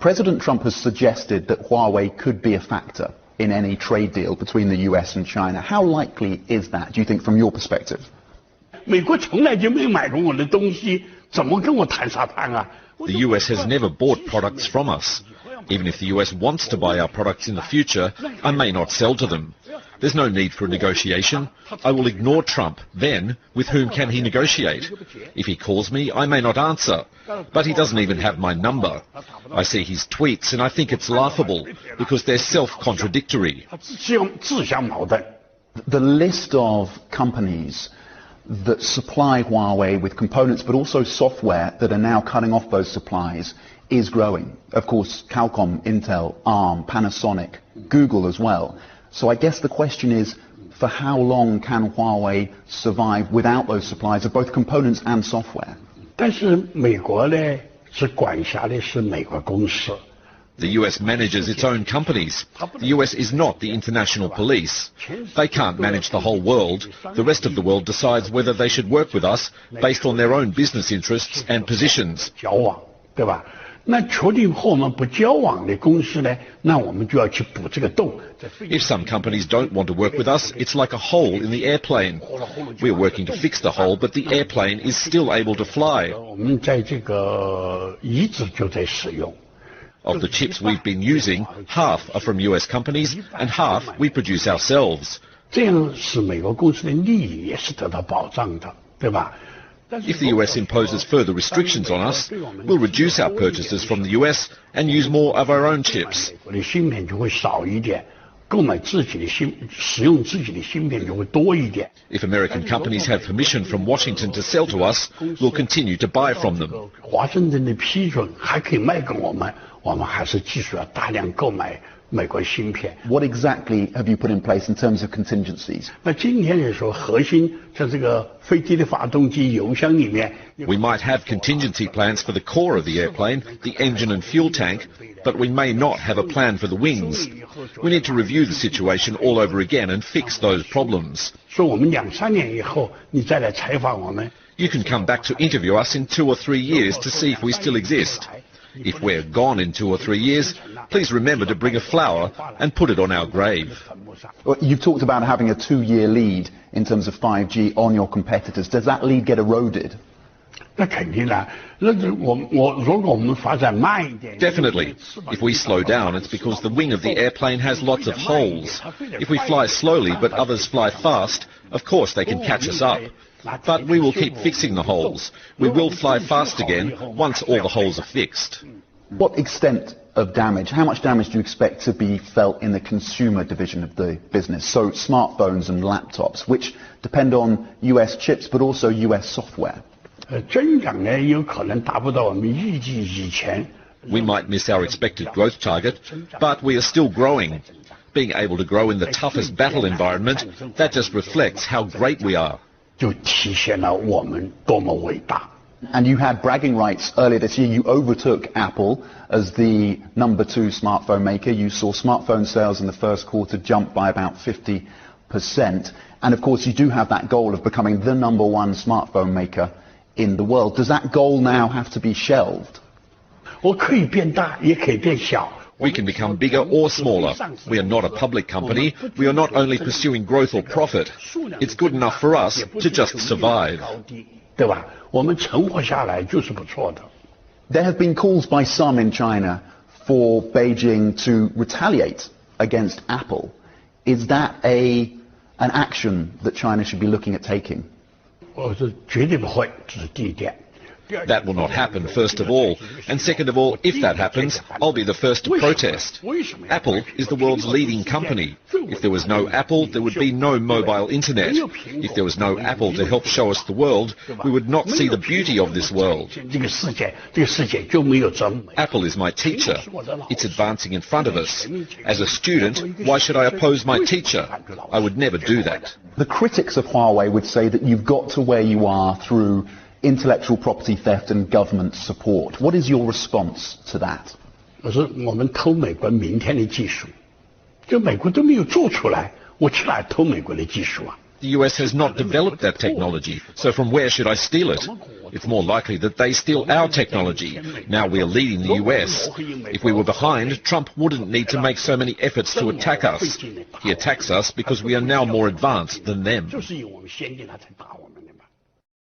President Trump has suggested that Huawei could be a factor in any trade deal between the US and China. How likely is that, do you think, from your perspective? 美国从来就没买过我的东西，怎么跟我谈啥谈啊？ The US has never bought products from us. Even if the US wants to buy our products in the future, I may not sell to them. There's no need for a negotiation. I will ignore Trump. Then, with whom can he negotiate? If he calls me, I may not answer. But he doesn't even have my number. I see his tweets and I think it's laughable because they're self-contradictory. The list of companies that supply Huawei with components but also software that are now cutting off those supplies is growing. Of course, Qualcomm, Intel, ARM, Panasonic, Google as well. So I guess the question is, for how long can Huawei survive without those supplies of both components and software? 但是美国呢，是管辖的是美国公司。 The US manages its own companies. The US is not the international police. They can't manage the whole world. The rest of the world decides whether they should work with us based on their own business interests and positions. 交往，对吧？那确定和我们不交往的公司呢，那我们就要去补这个洞。 If some companies don't want to work with us, it's like a hole in the airplane. We're working to fix the hole, but the airplane is still able to fly. 我们在这个一直就在使用。 Of the chips we've been using, half are from US companies and half we produce ourselves. 这样使美国公司的利益也是得到保障的，对吧？ If the US imposes further restrictions on us, we'll reduce our purchases from the US and use more of our own chips. 我的芯片就会少一点，购买自己的使用自己的芯片就会多一点。 If American companies have permission from Washington to sell to us, we'll continue to buy from them. 华盛顿的批准还可以卖给我们，我们还是继续要大量购买美国芯片。 What exactly have you put in place in terms of contingencies? 那今天来说，核心在这个飞机的发动机油箱里面。 We might have contingency plans for the core of the airplane, the engine and fuel tank, but we may not have a plan for the wings. We need to review the situation all over again and fix those problems. 说我们2、3年以后，你再来采访我们。 You can come back to interview us in 2 or 3 years to see if we still exist. If we're gone in 2 or 3 years, please remember to bring a flower and put it on our grave. Well, you've talked about having a 2-year lead in terms of 5G on your competitors. Does that lead get eroded? 那肯定的，那如果我们发展慢一点。 Definitely. If we slow down, it's because the wing of the airplane has lots of holes. If we fly slowly but others fly fast, of course they can catch us up. But we will keep fixing the holes. We will fly fast again once all the holes are fixed. What extent of damage, how much damage do you expect to be felt in the consumer division of the business? So smartphones and laptops, which depend on US chips but also US software. 增长呢，有可能达不到我们预计以前。 We might miss our expected growth target, but we are still growing. Being able to grow in the toughest battle environment, that just reflects how great we are. 就体现了我们多么伟大。 And you had bragging rights earlier this year. You overtook Apple as the number 2 smartphone maker. You saw smartphone sales in the first quarter jump by about 50%. And of course, you do have that goal of becoming the number 1 smartphone maker in the world. Does that goal now have to be shelved? 我可以变大，也可以变小。 We can become bigger or smaller. We are not a public company. We are not only pursuing growth or profit. It's good enough for us to just survive. 对吧？我们存活下来就是不错的。 There have been calls by some in China for Beijing to retaliate against Apple. Is that an action that China should be looking at taking? 我是绝对不会，这是第一点。 That will not happen, first of all. And second of all, if that happens, I'll be the first to protest. Apple is the world's leading company. If there was no Apple, there would be no mobile internet. If there was no Apple to help show us the world, we would not see the beauty of this world. 这个世界就没有这么美。 Apple is my teacher. It's advancing in front of us. As a student, why should I oppose my teacher? I would never do that. The critics of Huawei would say that you've got to where you are through intellectual property theft and government support. What is your response to that? 我说我们偷美国明天的技术，就美国都没有做出来，我去哪偷美国的技术啊？ The US has not developed that technology, so from where should I steal it? It's more likely that they steal our technology. Now we're leading the US. If we were behind, Trump wouldn't need to make so many efforts to attack us. He attacks us because we are now more advanced than them.